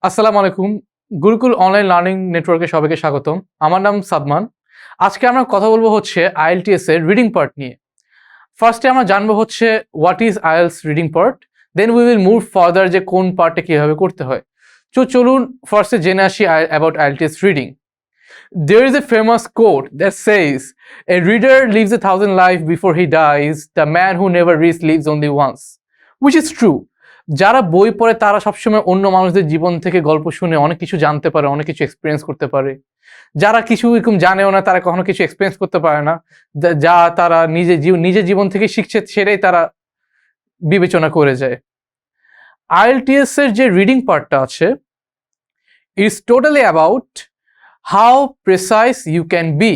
আসসালামু আলাইকুম। Gurukul online learning নেটওয়ার্কে সবাইকে স্বাগতম। আমার নাম সাদমান। আজকে আমরা কথা বলবো হচ্ছে IELTS এর রিডিং পার্ট নিয়ে। ফার্স্টে আমরা জানবো হচ্ছে what is IELTS reading part, then we will move further যে কোন পার্টে কিভাবে করতে হয়। চলুন ফার্স্টে জেনে আসি about IELTS reading. There is a famous quote that says, "A reader lives 1,000 lives before he dies. The man who never reads lives only once." Which is true. যারা বই পড়ে তারা সবসময় অন্য মানুষদের জীবন থেকে গল্প শুনে অনেক কিছু জানতে পারে, অনেক কিছু এক্সপিরিয়েন্স করতে পারে। যারা কিছু এরকম জানেও না, তারা কখনো কিছু এক্সপিরিয়েন্স করতে পারে না। যা তারা নিজের জীবন থেকে শিখছে সেটাই তারা বিবেচনা করে যায়। IELTS এর যে রিডিং পার্টটা আছে, it's totally about how precise you can be.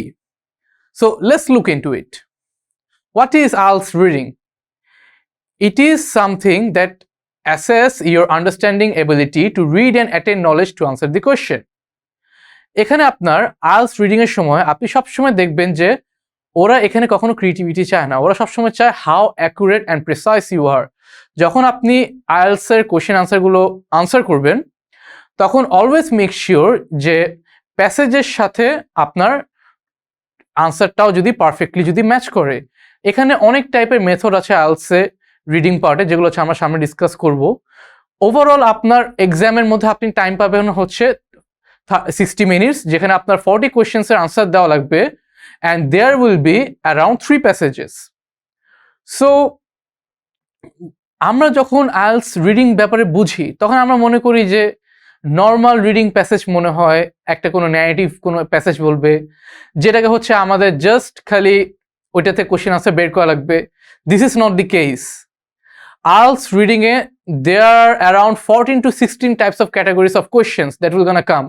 So let's look into it. What is IELTS reading? It is something that assess your understanding ability to read and attain knowledge to answer the question. এখানে আপনার IELTS reading এর সময় আপনি সবসময় দেখবেন যে ওরা এখানে কখনো ক্রিয়েটিভিটি চায় না, ওরা সবসময় চায় how accurate and precise you are. যখন আপনি IELTS এর কোয়েশ্চেন আনসারগুলো আনসার করবেন তখন অলওয়েজ মেক শিওর যে প্যাসেজের সাথে আপনার আনসারটাও যদি পারফেক্টলি যদি ম্যাচ করে। এখানে অনেক টাইপের মেথড আছে IELTS এ রিডিং পার্টে, যেগুলো হচ্ছে আমরা সামনে ডিসকাস করব। ওভারঅল আপনার এক্সামের মধ্যে আপনি টাইম পাবেন হচ্ছে 60 মিনিটস, যেখানে আপনার 40 কোয়েশ্চেন্সের আনসার দেওয়া লাগবে, and there will be around 3 passages. So আমরা যখন IELTS রিডিং ব্যাপারে বুঝি তখন আমরা মনে করি যে নর্মাল রিডিং প্যাসেজ মনে হয়, একটা কোনো ন্যারেটিভ কোনো প্যাসেজ বলবে, যেটাকে হচ্ছে আমাদের জাস্ট খালি ওইটাতে কোশ্চেন আনসার বের করা লাগবে। This is not the case. IELTS রিডিংয়ে there around 14 to 16 types of categories of questions that will gonna come.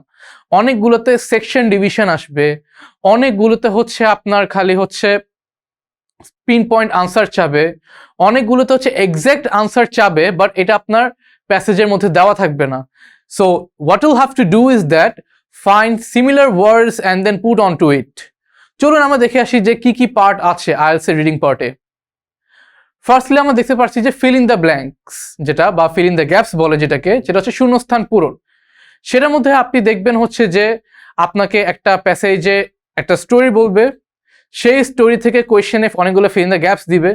অনেকগুলোতে সেকশন ডিভিশন আসবে, অনেকগুলোতে হচ্ছে আপনার খালি হচ্ছে পিন পয়েন্ট আনসার চাবে, অনেকগুলোতে হচ্ছে এক্স্যাক্ট আনসার চাবে, বাট এটা আপনার প্যাসেজের মধ্যে দেওয়া থাকবে না। So what you'll have to do is that find similar words and then put onto it. চলুন আমরা দেখে আসি যে কি কি পার্ট আছে IELTS এর রিডিং পার্টে। ফার্স্টলি আমরা দেখতে পাচ্ছি যে ফিল ইন দ্য ব্ল্যাঙ্কস, যেটা বা ফিল ইন দ্য গ্যাপস বলে যেটাকে, যেটা হচ্ছে শূন্যস্থান পূরণ। সেটার মধ্যে আপনি দেখবেন হচ্ছে যে আপনাকে একটা প্যাসেজে একটা স্টোরি বলবে, সেই স্টোরি থেকে কোয়েশ্চেনে অনেকগুলো ফিল ইন দ্য গ্যাপস দিবে,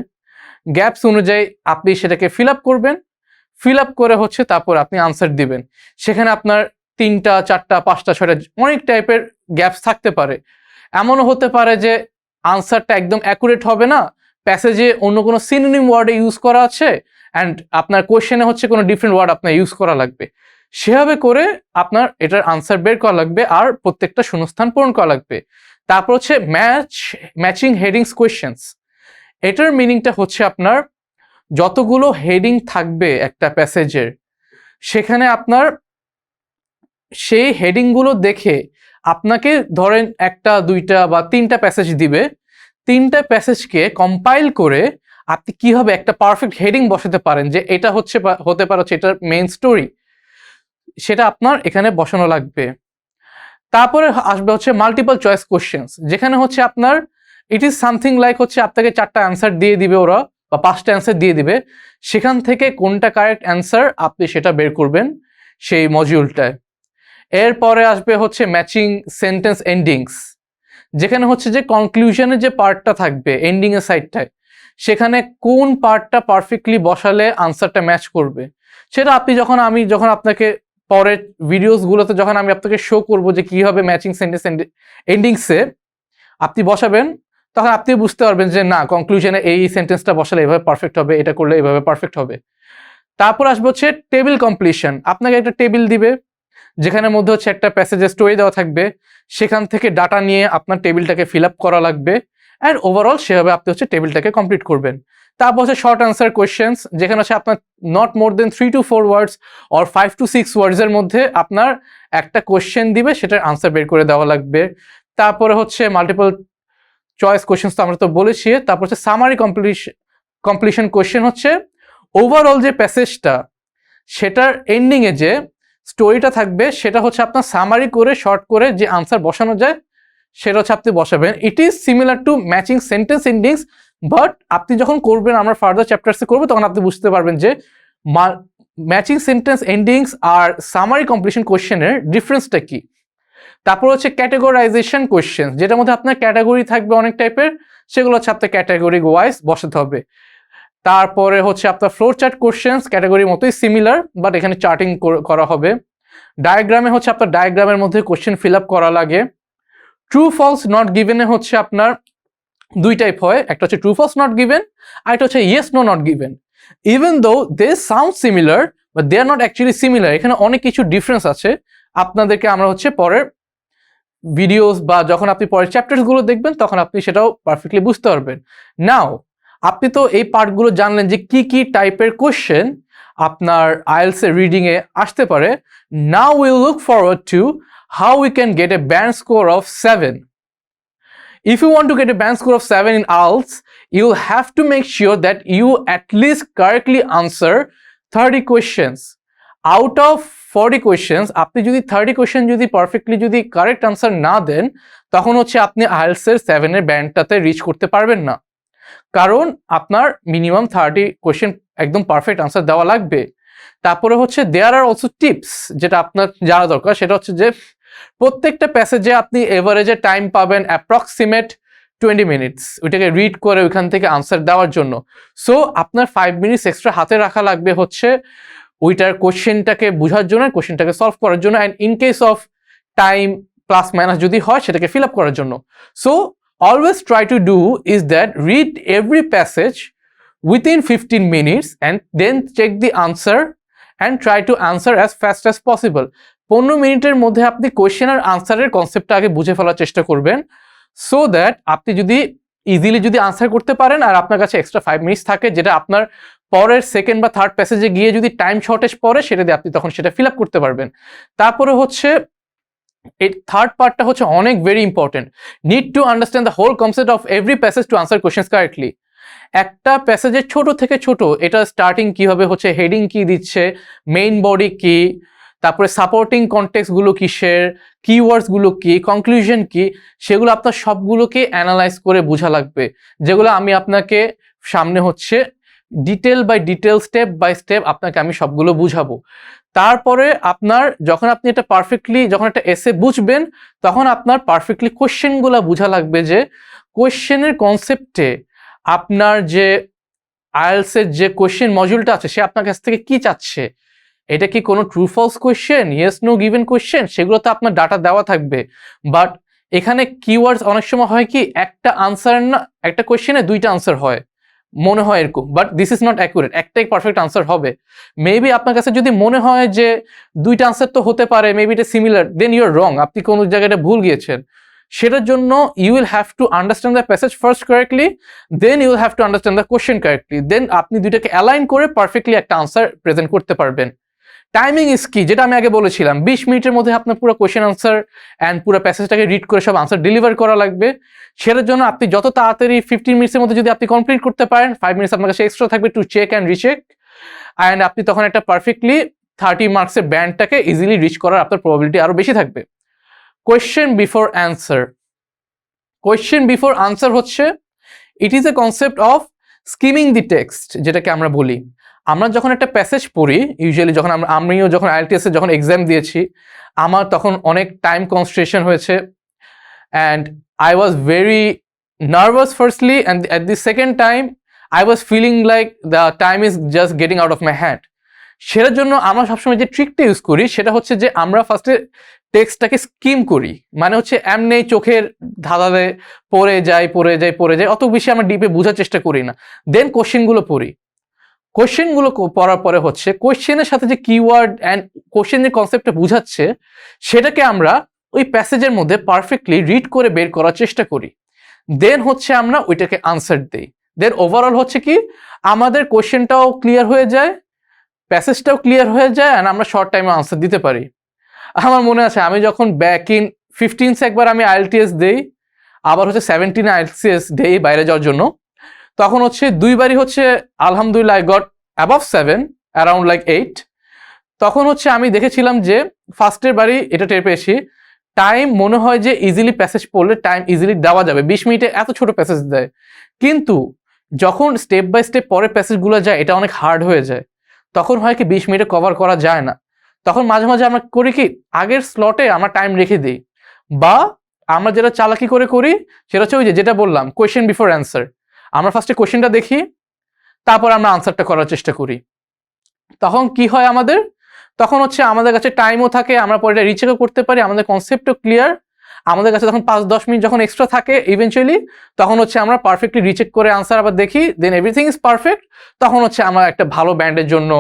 গ্যাপস অনুযায়ী আপনি সেটাকে ফিল আপ করবেন, ফিল আপ করে হচ্ছে তারপর আপনি আনসার দিবেন। সেখানে আপনার 3টা 4টা 5টা 6টা অনেক টাইপের গ্যাপস থাকতে পারে। এমনও হতে পারে যে আনসারটা একদম অ্যাকুরেট হবে না, প্যাসেজে অন্য কোনো সিনোনিম ওয়ার্ডে ইউজ করা আছে, অ্যান্ড আপনার কোয়েশ্চেনে হচ্ছে কোনো ডিফারেন্ট ওয়ার্ড আপনার ইউজ করা লাগবে। সেভাবে করে আপনার এটার আনসার বের করা লাগবে, আর প্রত্যেকটা শূন্যস্থান পূরণ করা লাগবে। তারপর হচ্ছে ম্যাচিং হেডিংস কোয়েশ্চেন্স। এটার মিনিংটা হচ্ছে আপনার যতগুলো হেডিং থাকবে একটা প্যাসেজের, সেখানে আপনার সেই হেডিংগুলো দেখে আপনাকে ধরেন 1টা 2টা বা 3টা প্যাসেজ দিবে, 3টা প্যাসেজকে কম্পাইল করে আপনি কিভাবে একটা পারফেক্ট হেডিং বসাতে পারেন যে এটা হচ্ছে হতে পারে হচ্ছে এটার মেইন স্টোরি, সেটা আপনার এখানে বসানো লাগবে। তারপরে আসবে হচ্ছে মাল্টিপল চয়েস কোশ্চেন্স, যেখানে হচ্ছে আপনার ইট ইজ সামথিং লাইক হচ্ছে আপনাকে 4টা অ্যান্সার দিয়ে দিবে ওরা, বা 5টা অ্যান্সার দিয়ে দিবে, সেখান থেকে কোনটা কারেক্ট অ্যান্সার আপনি সেটা বের করবেন সেই মডিউলটায়। এরপরে আসবে হচ্ছে ম্যাচিং সেন্টেন্স এন্ডিংস, যেখানে হচ্ছে যে কনক্লুশনের যে পার্টটা থাকবে এন্ডিং এর সাইডটায়, সেখানে কোন পার্টটা পারফেক্টলি বসালে আনসারটা ম্যাচ করবে, সেটা আপনি যখন আপনাকে পরের ভিডিওসগুলোতে যখন আমি আপনাকে শো করব যে কীভাবে ম্যাচিং সেন্টেন্স এন্ডিংসে আপনি বসাবেন, তখন আপনি বুঝতে পারবেন যে না, কনক্লুশনে এই সেন্টেন্সটা বসালে এভাবে পারফেক্ট হবে, এটা করলে এভাবে পারফেক্ট হবে। তারপর আসবে হচ্ছে টেবিল কমপ্লিশন। আপনাকে একটা টেবিল দিবে, যেখানের মধ্যে হচ্ছে একটা প্যাসেজের স্টোরি দেওয়া থাকবে, সেখান থেকে ডাটা নিয়ে আপনার টেবিলটাকে ফিল আপ করা লাগবে, অ্যান্ড ওভারঅল সেভাবে আপনি হচ্ছে টেবিলটাকে কমপ্লিট করবেন। তারপর হচ্ছে শর্ট আনসার কোয়েশ্চেন্স, যেখানে হচ্ছে আপনার not more than 3 to 4 words or 5 to 6 ওয়ার্ডসের মধ্যে আপনার একটা কোয়েশ্চেন দিবে, সেটার আনসার বের করে দেওয়া লাগবে। তারপরে হচ্ছে মাল্টিপল চয়েস কোয়েশ্চেন্স তো আমরা তো বলেছি। তারপর হচ্ছে সামারি কমপ্লিশন কোয়েশ্চেন, হচ্ছে ওভারঅল যে প্যাসেজটা সেটার এন্ডিংয়ে যে স্টোরিটা থাকবে সেটা হচ্ছে আপনার সামারি করে শর্ট করে যে আনসার বসানো যায় সেটা হচ্ছে আপনি বসাবেন। It is similar to matching sentence endings, but আপনি যখন করবেন, আমরা ফার্দার চ্যাপ্টার্সে করবো, তখন আপনি বুঝতে পারবেন যে ম্যাচিং সেন্টেন্স এন্ডিংস আর সামারি কমপ্লিশন কোয়েশ্চেনের ডিফারেন্সটা কি। তারপর হচ্ছে ক্যাটেগরাইজেশন কোয়েশ্চেন, যেটার মধ্যে আপনার ক্যাটাগরি থাকবে অনেক টাইপের, সেগুলো হচ্ছে আপনার ক্যাটাগরি ওয়াইজ বসাতে হবে। তারপরে হচ্ছে আপনার ফ্লো চার্ট কোয়েশ্চেন্স, ক্যাটাগরির মতোই সিমিলার বাট এখানে চার্টিং করা হবে। ডায়াগ্রামে হচ্ছে আপনার ডায়াগ্রামের মধ্যে কোয়েশ্চেন ফিল আপ করা লাগে। ট্রু ফলস নট গিভেনে হচ্ছে আপনার দুই টাইপ হয়, একটা হচ্ছে ট্রু ফলস নট গিভেন আর একটা হচ্ছে yes no not given. Even though they sound similar but they are not actually similar, এখানে অনেক কিছু ডিফারেন্স আছে। আপনাদেরকে আমরা হচ্ছে পরের ভিডিওস বা যখন আপনি পরের চ্যাপ্টারসগুলো দেখবেন তখন আপনি সেটাও পারফেক্টলি বুঝতে পারবেন। নাও আপনি তো এই পার্টগুলো জানলেন যে কি কি টাইপের কোয়েশ্চেন আপনার আইএলটিএস এর রিডিং এ আসতে পারে। Now will look forward to how we can get a band score of 7. If you want to get a band score of 7 in IELTS, you'll have to make sure that you at least correctly answer 30 questions. Out of 40 questions, আপনি যদি 30 question যদি perfectly যদি correct answer না দেন, তখন হচ্ছে আপনি IELTS এর 7 এর ব্যান্ডটাতে রিচ করতে পারবেন না, কারণ আপনার মিনিমাম 30 কোয়েশ্চেন একদম পারফেক্ট আনসার দেওয়া লাগবে। তারপরে হচ্ছে দেয়ার আর অলসো টিপস, যেটা আপনার জানা দরকার, সেটা হচ্ছে যে প্রত্যেকটা প্যাসেজে আপনি এভারেজে টাইম পাবেন অ্যাপ্রক্সিমেট 20 মিনিটস ওইটাকে রিড করে ওইখান থেকে আনসার দেওয়ার জন্য। সো আপনার 5 মিনিটস এক্সট্রা হাতে রাখা লাগবে হচ্ছে ওইটার কোশ্চেনটাকে বোঝার জন্য, কোশ্চেনটাকে সলভ করার জন্য, and in case of time plus minus যদি হয় সেটাকে ফিল আপ করার জন্য। So always try to do is that read every passage within 15 minutes and then check the answer and try to answer as fast as possible. 15 মিনিটের মধ্যে আপনি question আর আনসারের কনসেপ্টটা আগে বুঝে ফেলার চেষ্টা করবেন, সো দ্যাট আপনি যদি ইজিলি যদি আনসার করতে পারেন আর আপনার কাছে এক্সট্রা 5 মিনিটস থাকে, যেটা আপনার পরের সেকেন্ড বা থার্ড প্যাসেজে গিয়ে যদি টাইম শর্টেজ পড়ে সেটা দিয়ে আপনি তখন সেটা ফিল আপ করতে পারবেন। তারপরে হচ্ছে এই থার্ড পার্টটা হচ্ছে অনেক very important, need to understand the whole concept of every passage to answer questions correctly. একটা প্যাসেজের ছোট থেকে ছোট, এটা স্টার্টিং কিভাবে হচ্ছে, হেডিং কি দিচ্ছে, মেইন বডি কি, তারপরে সাপোর্টিং কনটেক্সটগুলো কিসের, কিওয়ার্ডসগুলো কি, কনক্লুশন কি, সেগুলো আপনার সবগুলোকে অ্যানালাইজ করে বোঝা লাগবে, যেগুলো আমি আপনাকে সামনে হচ্ছে detail by detail step by step আপনাকে আমি সবগুলো বুঝাবো। তারপরে আপনার যখন আপনি এটা পারফেক্টলি যখন একটা এসে বুঝবেন, তখন আপনার পারফেক্টলি কোয়েশ্চেনগুলো বোঝা লাগবে, যে কোয়েশ্চেনের কনসেপ্টে আপনার যে আইএলটিএস এর যে কোয়েশ্চেন মডিউলটা আছে সে আপনার কাছ থেকে কি চাচ্ছে, এটা কি কোনো true false question, yes no given question, সেগুলোতে আপনার ডাটা দেওয়া থাকবে। বাট এখানে কিওয়ার্ডস অনেক সময় হয় কি, একটা আনসার না, একটা কোয়েশ্চেনে দুইটা আনসার হয়, মনে হয় এরকম, but this is not accurate, একটাই পারফেক্ট আনসার হবে। মেবি আপনার কাছে যদি মনে হয় যে দুইটা আনসার তো হতে পারে, মেবি এটা সিমিলার, দেন ইউ আর রং, আপনি কোনো জায়গাটা ভুল গিয়েছেন। সেটার জন্য you will have to understand the passage first correctly, then you will have to understand the question correctly, then আপনি দুইটাকে অ্যালাইন করে পারফেক্টলি একটা আনসার প্রেজেন্ট করতে পারবেন। টাইমিং ইজ কি, যেটা আমি আগে বলেছিলাম, 20 মিনিটের মধ্যে আপনার পুরো কোয়েশ্চেন আনসার অ্যান্ড পুরো প্যাসেজটাকে রিড করে সব আনসার ডেলিভার করা লাগবে। সেটার জন্য আপনি যত তাড়াতাড়ি 15 মিনিটসের মধ্যে যদি আপনি কমপ্লিট করতে পারেন, 5 মিনিটস আপনার কাছে এক্সট্রা থাকবে to check and recheck, and আপনি তখন একটা পারফেক্টলি 30 মার্কসের ব্যান্ডটাকে ইজিলি রিচ করার আপনার প্রবাবিলিটি আরও বেশি থাকবে। Question before answer, question before answer হচ্ছে it is a concept of skimming the text, যেটাকে আমরা বলি। আমরা যখন একটা প্যাসেজ পড়ি, ইউজুয়ালি যখন আমিও যখন IELTS এ যখন এক্সাম দিয়েছি, আমার তখন অনেক টাইম কনস্ট্রেশন হয়েছে, and I was very nervous firstly, and at the second time I was feeling like the time is just getting out of my hand. সেটার জন্য আমরা সবসময় যে ট্রিকটা ইউজ করি সেটা হচ্ছে যে আমরা ফার্স্টে টেক্সটটাকে স্কিম করি, মানে হচ্ছে এমনি চোখের ধাঁধাতে পড়ে যাই, অত বেশি আমরা ডিপে বোঝার চেষ্টা করি না, দেন কোশ্চেনগুলো পড়ি। কোয়েশ্চেনগুলো পড়ার পরে হচ্ছে কোয়েশ্চেনের সাথে যে কিওয়ার্ড অ্যান্ড কোয়েশ্চেনের কনসেপ্টটা বুঝাচ্ছে সেটাকে আমরা ওই প্যাসেজের মধ্যে পারফেক্টলি রিড করে বের করার চেষ্টা করি, দেন হচ্ছে আমরা ওইটাকে আনসার দিই। দেন ওভারঅল হচ্ছে কি, আমাদের কোয়েশ্চেনটাও ক্লিয়ার হয়ে যায়, প্যাসেজটাও ক্লিয়ার হয়ে যায়, অ্যান্ড আমরা শর্ট টাইমে আনসার দিতে পারি। আমার মনে আছে আমি যখন ব্যাক ইন 15 একবার আমি IELTS দেই, আবার হচ্ছে 17 IELTS দেই বাইরে যাওয়ার জন্য, তখন হচ্ছে দুইবারই হচ্ছে আলহামদুলিল্লাহ I got above 7, around like 8। তখন হচ্ছে আমি দেখেছিলাম যে ফার্স্টের বারই এটা টের পেয়েছি, টাইম মনে হয় যে ইজিলি প্যাসেজ পড়লে টাইম ইজিলি দেওয়া যাবে, 20 মিনিটে এত ছোট প্যাসেজ দেয়, কিন্তু যখন স্টেপ বাই স্টেপ পরের প্যাসেজগুলো যায় এটা অনেক হার্ড হয়ে যায়। তখন হয় কি 20 মিনিটে কভার করা যায় না। তখন মাঝে মাঝে আমরা করি কি আগের স্লটে আমরা টাইম রেখে দিই, বা আমরা যেটা চালাকি করে করি সেটা হচ্ছে ওই যেটা বললাম কোয়েশ্চেন বিফোর অ্যান্সার। আমরা ফার্স্টে কোয়েশ্চেনটা দেখি, তারপর আমরা আনসারটা করার চেষ্টা করি। তখন কি হয় আমাদের, তখন হচ্ছে আমাদের কাছে টাইমও থাকে, আমরা পরে রিচেকও করতে পারি, আমাদের কনসেপ্টও ক্লিয়ার। আমাদের কাছে তখন 5-10 মিনিট যখন এক্সট্রা থাকে ইভেনচুয়ালি, তখন হচ্ছে আমরা পারফেক্টলি রিচেক করে আনসার আবার দেখি, দেন এভরিথিং ইজ পারফেক্ট। তখন হচ্ছে আমরা একটা ভালো ব্যান্ডের জন্য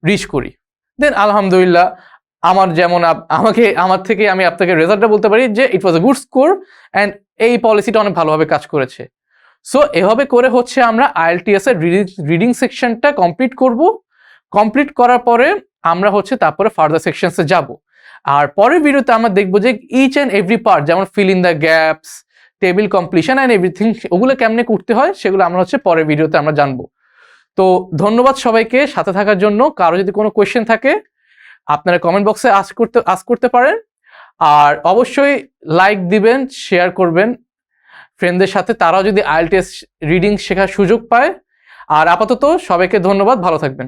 রিচ করি। দেন আলহামদুলিল্লাহ আমার যেমন আমার থেকে আমি আপনাকে রেজাল্টটা বলতে পারি যে ইট ওয়াজ এ গুড স্কোর অ্যান্ড এই পলিসিটা অনেক ভালোভাবে কাজ করেছে। সো এভাবে করে হচ্ছে আমরা IELTS এর রিডিং সেকশনটা কমপ্লিট করব। কমপ্লিট করার পরে আমরা হচ্ছে তারপরে ফার্দার সেকশনসে যাব। আর পরের ভিডিওতে আমরা দেখবো যে ইচ অ্যান্ড এভরি পার্ট, যেমন fill in the gaps, table completion and everything, ওগুলো কেমনে করতে হয় সেগুলো আমরা হচ্ছে পরের ভিডিওতে আমরা জানবো। তো ধন্যবাদ সবাইকে সাথে থাকার জন্য। কারো যদি কোনো কোয়েশ্চেন থাকে আপনারা কমেন্ট বক্সে আস্ক করতে পারেন। আর অবশ্যই লাইক দিবেন, শেয়ার করবেন ফ্রেন্ডদের সাথে, তারাও যদি IELTS রিডিং শেখার সুযোগ পায়। আর আপাতত সবাইকে ধন্যবাদ, ভালো থাকবেন।